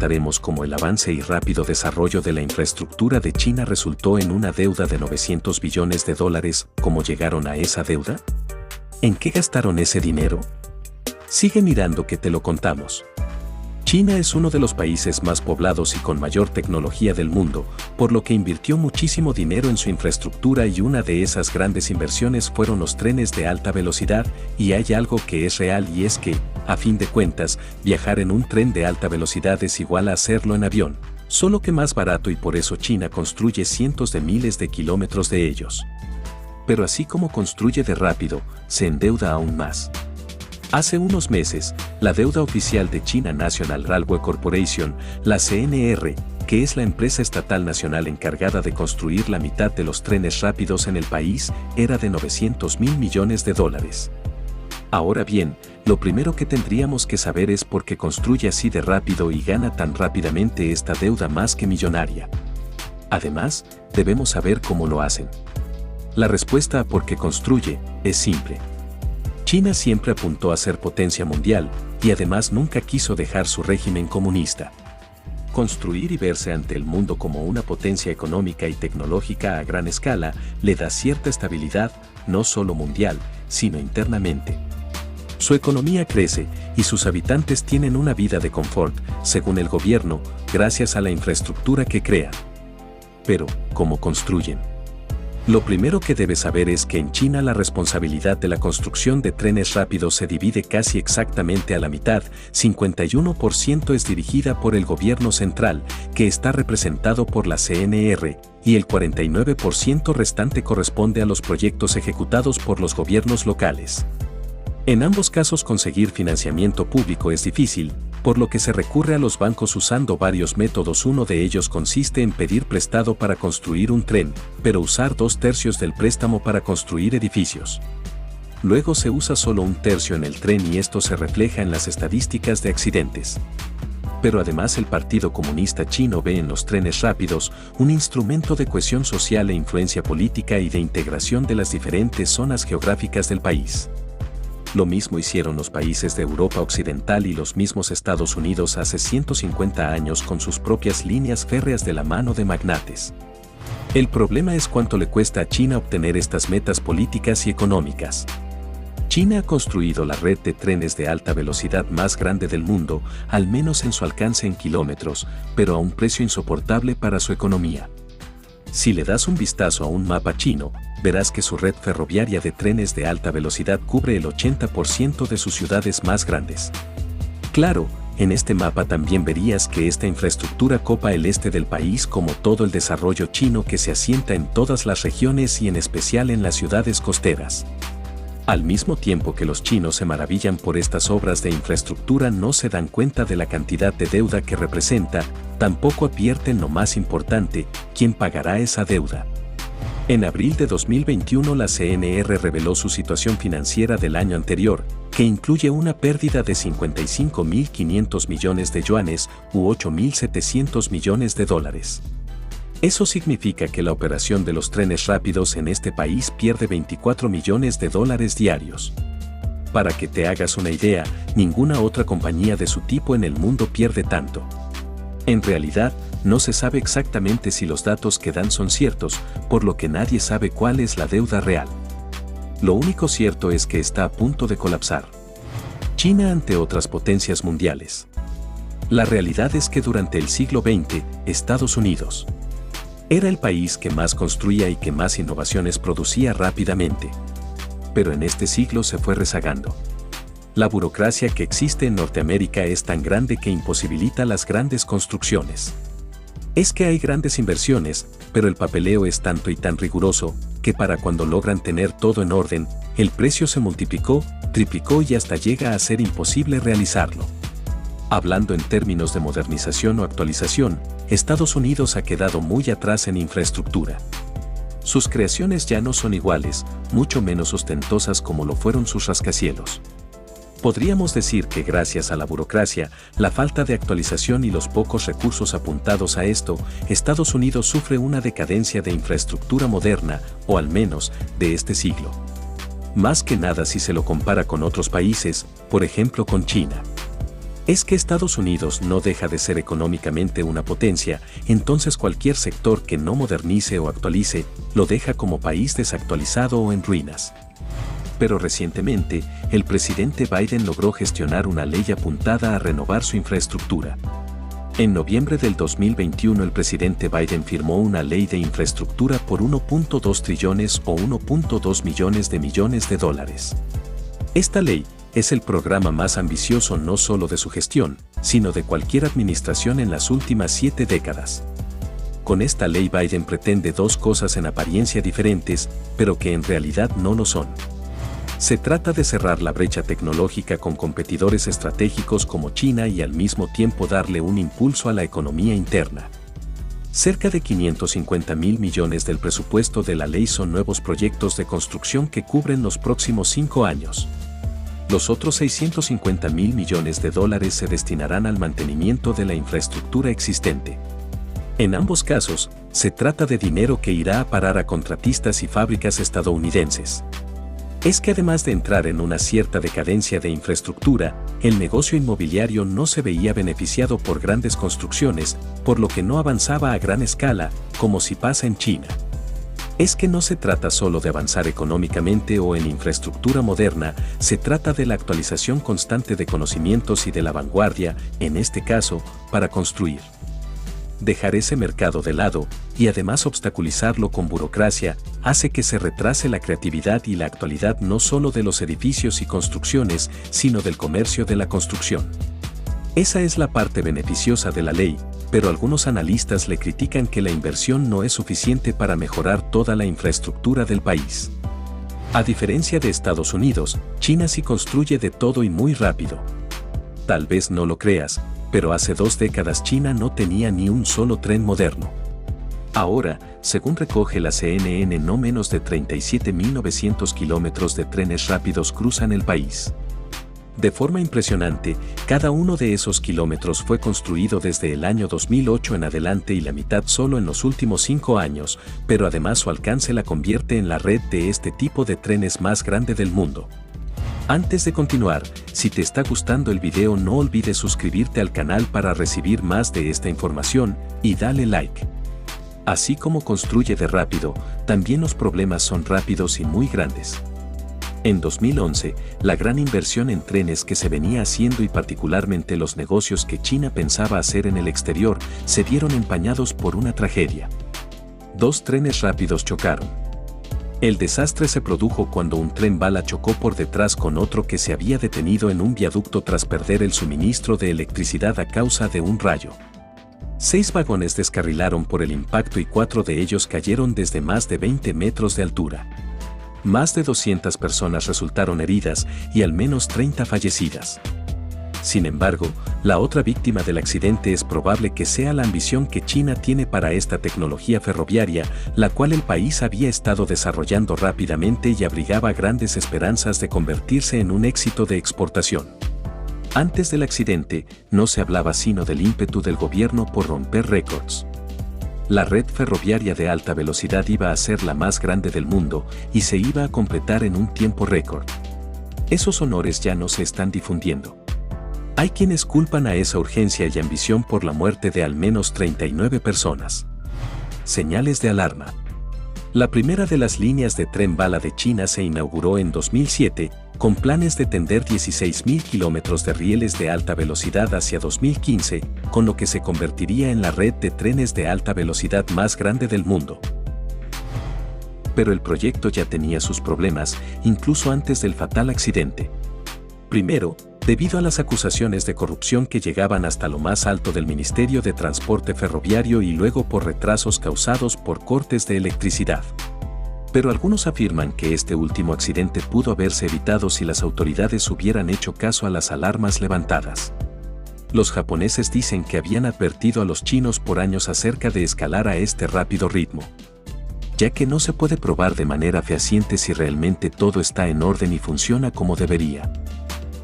contaremos cómo el avance y rápido desarrollo de la infraestructura de China resultó en una deuda de 900 billones de dólares. ¿Cómo llegaron a esa deuda? ¿En qué gastaron ese dinero? Sigue mirando que te lo contamos. China es uno de los países más poblados y con mayor tecnología del mundo, por lo que invirtió muchísimo dinero en su infraestructura y una de esas grandes inversiones fueron los trenes de alta velocidad, y hay algo que es real y es que, a fin de cuentas, viajar en un tren de alta velocidad es igual a hacerlo en avión, solo que más barato y por eso China construye cientos de miles de kilómetros de ellos. Pero así como construye de rápido, se endeuda aún más. Hace unos meses, la deuda oficial de China National Railway Corporation, la CNR, que es la empresa estatal nacional encargada de construir la mitad de los trenes rápidos en el país, era de 900.000 millones de dólares. Ahora bien, lo primero que tendríamos que saber es por qué construye así de rápido y gana tan rápidamente esta deuda más que millonaria. Además, debemos saber cómo lo hacen. La respuesta a por qué construye es simple. China siempre apuntó a ser potencia mundial, y además nunca quiso dejar su régimen comunista. Construir y verse ante el mundo como una potencia económica y tecnológica a gran escala le da cierta estabilidad, no solo mundial, sino internamente. Su economía crece, y sus habitantes tienen una vida de confort, según el gobierno, gracias a la infraestructura que crean. Pero, ¿cómo construyen? Lo primero que debes saber es que en China la responsabilidad de la construcción de trenes rápidos se divide casi exactamente a la mitad, 51% es dirigida por el gobierno central, que está representado por la CNR, y el 49% restante corresponde a los proyectos ejecutados por los gobiernos locales. En ambos casos conseguir financiamiento público es difícil, por lo que se recurre a los bancos usando varios métodos. Uno de ellos consiste en pedir prestado para construir un tren, pero usar 2/3 del préstamo para construir edificios. Luego se usa solo 1/3 en el tren y esto se refleja en las estadísticas de accidentes. Pero además el Partido Comunista Chino ve en los trenes rápidos un instrumento de cohesión social e influencia política y de integración de las diferentes zonas geográficas del país. Lo mismo hicieron los países de Europa Occidental y los mismos Estados Unidos hace 150 años con sus propias líneas férreas de la mano de magnates. El problema es cuánto le cuesta a China obtener estas metas políticas y económicas. China ha construido la red de trenes de alta velocidad más grande del mundo, al menos en su alcance en kilómetros, pero a un precio insoportable para su economía. Si le das un vistazo a un mapa chino, verás que su red ferroviaria de trenes de alta velocidad cubre el 80% de sus ciudades más grandes. Claro, en este mapa también verías que esta infraestructura copa el este del país como todo el desarrollo chino que se asienta en todas las regiones y en especial en las ciudades costeras. Al mismo tiempo que los chinos se maravillan por estas obras de infraestructura, no se dan cuenta de la cantidad de deuda que representa, tampoco advierten lo más importante, quién pagará esa deuda. En abril de 2021 la CNR reveló su situación financiera del año anterior, que incluye una pérdida de 55.500 millones de yuanes u 8.700 millones de dólares. Eso significa que la operación de los trenes rápidos en este país pierde 24 millones de dólares diarios. Para que te hagas una idea, ninguna otra compañía de su tipo en el mundo pierde tanto. En realidad, no se sabe exactamente si los datos que dan son ciertos, por lo que nadie sabe cuál es la deuda real. Lo único cierto es que está a punto de colapsar China ante otras potencias mundiales. La realidad es que durante el siglo XX, Estados Unidos era el país que más construía y que más innovaciones producía rápidamente. Pero en este siglo se fue rezagando. La burocracia que existe en Norteamérica es tan grande que imposibilita las grandes construcciones. Es que hay grandes inversiones, pero el papeleo es tanto y tan riguroso, que para cuando logran tener todo en orden, el precio se multiplicó, triplicó y hasta llega a ser imposible realizarlo. Hablando en términos de modernización o actualización, Estados Unidos ha quedado muy atrás en infraestructura. Sus creaciones ya no son iguales, mucho menos ostentosas como lo fueron sus rascacielos. Podríamos decir que gracias a la burocracia, la falta de actualización y los pocos recursos apuntados a esto, Estados Unidos sufre una decadencia de infraestructura moderna, o al menos, de este siglo. Más que nada si se lo compara con otros países, por ejemplo con China. Es que Estados Unidos no deja de ser económicamente una potencia, entonces cualquier sector que no modernice o actualice, lo deja como país desactualizado o en ruinas. Pero recientemente, el presidente Biden logró gestionar una ley apuntada a renovar su infraestructura. En noviembre del 2021 el presidente Biden firmó una ley de infraestructura por 1.2 trillones o 1.2 millones de dólares. Esta ley es el programa más ambicioso no solo de su gestión, sino de cualquier administración en las últimas 7 décadas. Con esta ley Biden pretende dos cosas en apariencia diferentes, pero que en realidad no lo son. Se trata de cerrar la brecha tecnológica con competidores estratégicos como China y al mismo tiempo darle un impulso a la economía interna. Cerca de 550.000 millones del presupuesto de la ley son nuevos proyectos de construcción que cubren los próximos 5 años. Los otros 650.000 millones de dólares se destinarán al mantenimiento de la infraestructura existente. En ambos casos, se trata de dinero que irá a parar a contratistas y fábricas estadounidenses. Es que además de entrar en una cierta decadencia de infraestructura, el negocio inmobiliario no se veía beneficiado por grandes construcciones, por lo que no avanzaba a gran escala, como si pasa en China. Es que no se trata solo de avanzar económicamente o en infraestructura moderna, se trata de la actualización constante de conocimientos y de la vanguardia, en este caso, para construir. Dejar ese mercado de lado, y además obstaculizarlo con burocracia, hace que se retrase la creatividad y la actualidad no solo de los edificios y construcciones, sino del comercio de la construcción. Esa es la parte beneficiosa de la ley, pero algunos analistas le critican que la inversión no es suficiente para mejorar toda la infraestructura del país. A diferencia de Estados Unidos, China sí construye de todo y muy rápido. Tal vez no lo creas, pero hace 2 décadas China no tenía ni un solo tren moderno. Ahora, según recoge la CNN, no menos de 37.900 kilómetros de trenes rápidos cruzan el país. De forma impresionante, cada uno de esos kilómetros fue construido desde el año 2008 en adelante y la mitad solo en los últimos 5 años, pero además su alcance la convierte en la red de este tipo de trenes más grande del mundo. Antes de continuar, si te está gustando el video no olvides suscribirte al canal para recibir más de esta información, y dale like. Así como construye de rápido, también los problemas son rápidos y muy grandes. En 2011, la gran inversión en trenes que se venía haciendo y particularmente los negocios que China pensaba hacer en el exterior, se vieron empañados por una tragedia. 2 trenes rápidos chocaron. El desastre se produjo cuando un tren bala chocó por detrás con otro que se había detenido en un viaducto tras perder el suministro de electricidad a causa de un rayo. 6 vagones descarrilaron por el impacto y 4 de ellos cayeron desde más de 20 metros de altura. Más de 200 personas resultaron heridas y al menos 30 fallecidas. Sin embargo, la otra víctima del accidente es probable que sea la ambición que China tiene para esta tecnología ferroviaria, la cual el país había estado desarrollando rápidamente y abrigaba grandes esperanzas de convertirse en un éxito de exportación. Antes del accidente, no se hablaba sino del ímpetu del gobierno por romper récords. La red ferroviaria de alta velocidad iba a ser la más grande del mundo y se iba a completar en un tiempo récord. Esos honores ya no se están difundiendo. Hay quienes culpan a esa urgencia y ambición por la muerte de al menos 39 personas. Señales de alarma. La primera de las líneas de tren bala de China se inauguró en 2007, con planes de tender 16.000 kilómetros de rieles de alta velocidad hacia 2015, con lo que se convertiría en la red de trenes de alta velocidad más grande del mundo. Pero el proyecto ya tenía sus problemas, incluso antes del fatal accidente. Primero, debido a las acusaciones de corrupción que llegaban hasta lo más alto del Ministerio de Transporte Ferroviario y luego por retrasos causados por cortes de electricidad. Pero algunos afirman que este último accidente pudo haberse evitado si las autoridades hubieran hecho caso a las alarmas levantadas. Los japoneses dicen que habían advertido a los chinos por años acerca de escalar a este rápido ritmo, ya que no se puede probar de manera fehaciente si realmente todo está en orden y funciona como debería.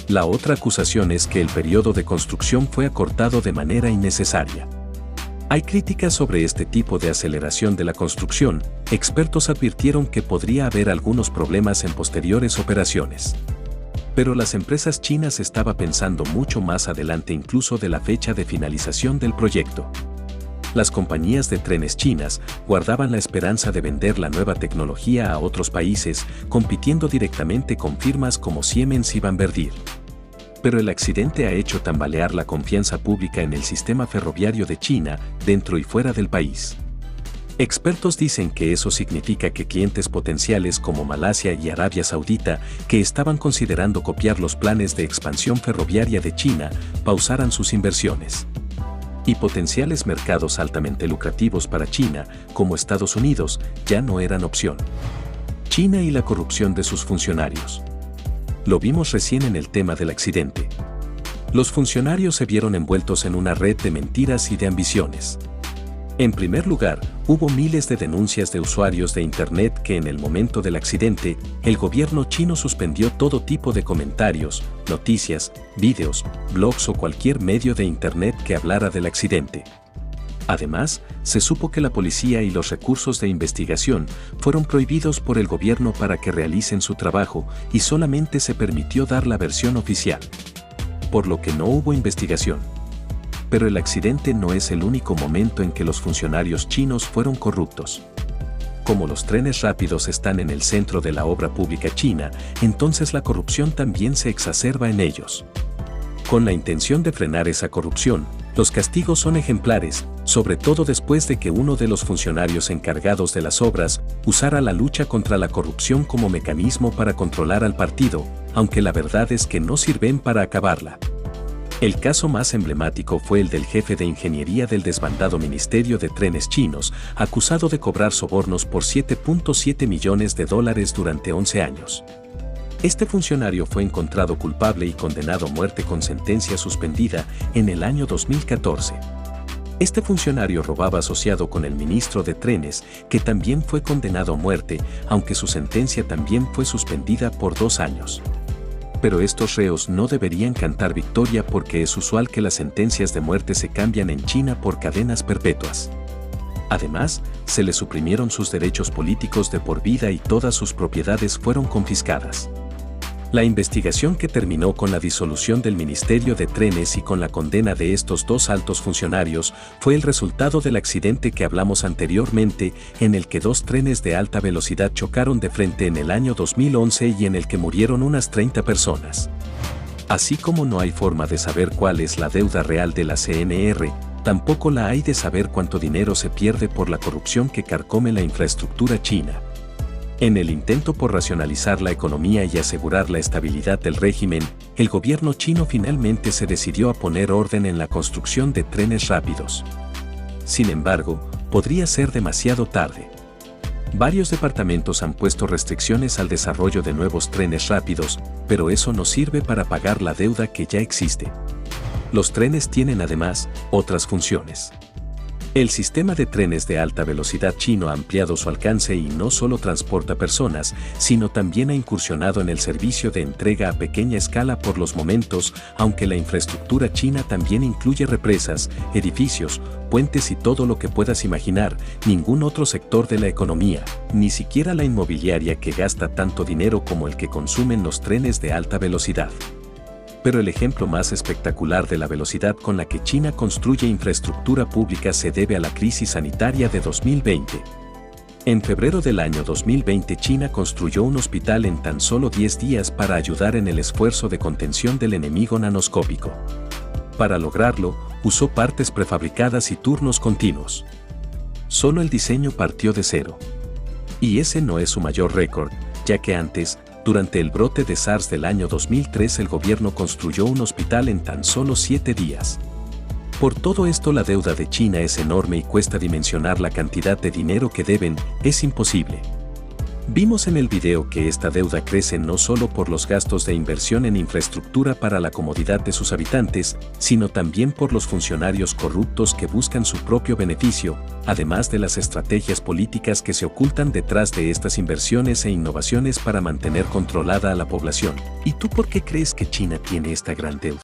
La otra acusación es que el periodo de construcción fue acortado de manera innecesaria. Hay críticas sobre este tipo de aceleración de la construcción. Expertos advirtieron que podría haber algunos problemas en posteriores operaciones. Pero las empresas chinas estaban pensando mucho más adelante incluso de la fecha de finalización del proyecto. Las compañías de trenes chinas guardaban la esperanza de vender la nueva tecnología a otros países, compitiendo directamente con firmas como Siemens y Bombardier. Pero el accidente ha hecho tambalear la confianza pública en el sistema ferroviario de China, dentro y fuera del país. Expertos dicen que eso significa que clientes potenciales como Malasia y Arabia Saudita, que estaban considerando copiar los planes de expansión ferroviaria de China, pausaran sus inversiones. Y potenciales mercados altamente lucrativos para China, como Estados Unidos, ya no eran opción. China y la corrupción de sus funcionarios. Lo vimos recién en el tema del accidente. Los funcionarios se vieron envueltos en una red de mentiras y de ambiciones. En primer lugar, hubo miles de denuncias de usuarios de Internet que en el momento del accidente, el gobierno chino suspendió todo tipo de comentarios, noticias, vídeos, blogs o cualquier medio de Internet que hablara del accidente. Además, se supo que la policía y los recursos de investigación fueron prohibidos por el gobierno para que realicen su trabajo y solamente se permitió dar la versión oficial. Por lo que no hubo investigación. Pero el accidente no es el único momento en que los funcionarios chinos fueron corruptos. Como los trenes rápidos están en el centro de la obra pública china, entonces la corrupción también se exacerba en ellos. Con la intención de frenar esa corrupción, los castigos son ejemplares, sobre todo después de que uno de los funcionarios encargados de las obras usara la lucha contra la corrupción como mecanismo para controlar al partido, aunque la verdad es que no sirven para acabarla. El caso más emblemático fue el del jefe de ingeniería del desbandado Ministerio de Trenes chinos, acusado de cobrar sobornos por $7.7 millones durante 11 años. Este funcionario fue encontrado culpable y condenado a muerte con sentencia suspendida en el año 2014. Este funcionario robaba asociado con el ministro de Trenes, que también fue condenado a muerte, aunque su sentencia también fue suspendida por 2 años. Pero estos reos no deberían cantar victoria porque es usual que las sentencias de muerte se cambian en China por cadenas perpetuas. Además, se les suprimieron sus derechos políticos de por vida y todas sus propiedades fueron confiscadas. La investigación que terminó con la disolución del Ministerio de Trenes y con la condena de estos 2 altos funcionarios fue el resultado del accidente que hablamos anteriormente, en el que 2 trenes de alta velocidad chocaron de frente en el año 2011 y en el que murieron unas 30 personas. Así como no hay forma de saber cuál es la deuda real de la CNR, tampoco la hay de saber cuánto dinero se pierde por la corrupción que carcome la infraestructura china. En el intento por racionalizar la economía y asegurar la estabilidad del régimen, el gobierno chino finalmente se decidió a poner orden en la construcción de trenes rápidos. Sin embargo, podría ser demasiado tarde. Varios departamentos han puesto restricciones al desarrollo de nuevos trenes rápidos, pero eso no sirve para pagar la deuda que ya existe. Los trenes tienen además otras funciones. El sistema de trenes de alta velocidad chino ha ampliado su alcance y no solo transporta personas, sino también ha incursionado en el servicio de entrega a pequeña escala por los momentos, aunque la infraestructura china también incluye represas, edificios, puentes y todo lo que puedas imaginar, ningún otro sector de la economía, ni siquiera la inmobiliaria que gasta tanto dinero como el que consumen los trenes de alta velocidad. Pero el ejemplo más espectacular de la velocidad con la que China construye infraestructura pública se debe a la crisis sanitaria de 2020. En febrero del año 2020 China construyó un hospital en tan solo 10 días para ayudar en el esfuerzo de contención del enemigo nanoscópico. Para lograrlo, usó partes prefabricadas y turnos continuos. Solo el diseño partió de cero. Y ese no es su mayor récord, ya que antes, durante el brote de SARS del año 2003 el gobierno construyó un hospital en tan solo 7 días. Por todo esto la deuda de China es enorme y cuesta dimensionar la cantidad de dinero que deben, es imposible. Vimos en el video que esta deuda crece no solo por los gastos de inversión en infraestructura para la comodidad de sus habitantes, sino también por los funcionarios corruptos que buscan su propio beneficio, además de las estrategias políticas que se ocultan detrás de estas inversiones e innovaciones para mantener controlada a la población. ¿Y tú por qué crees que China tiene esta gran deuda?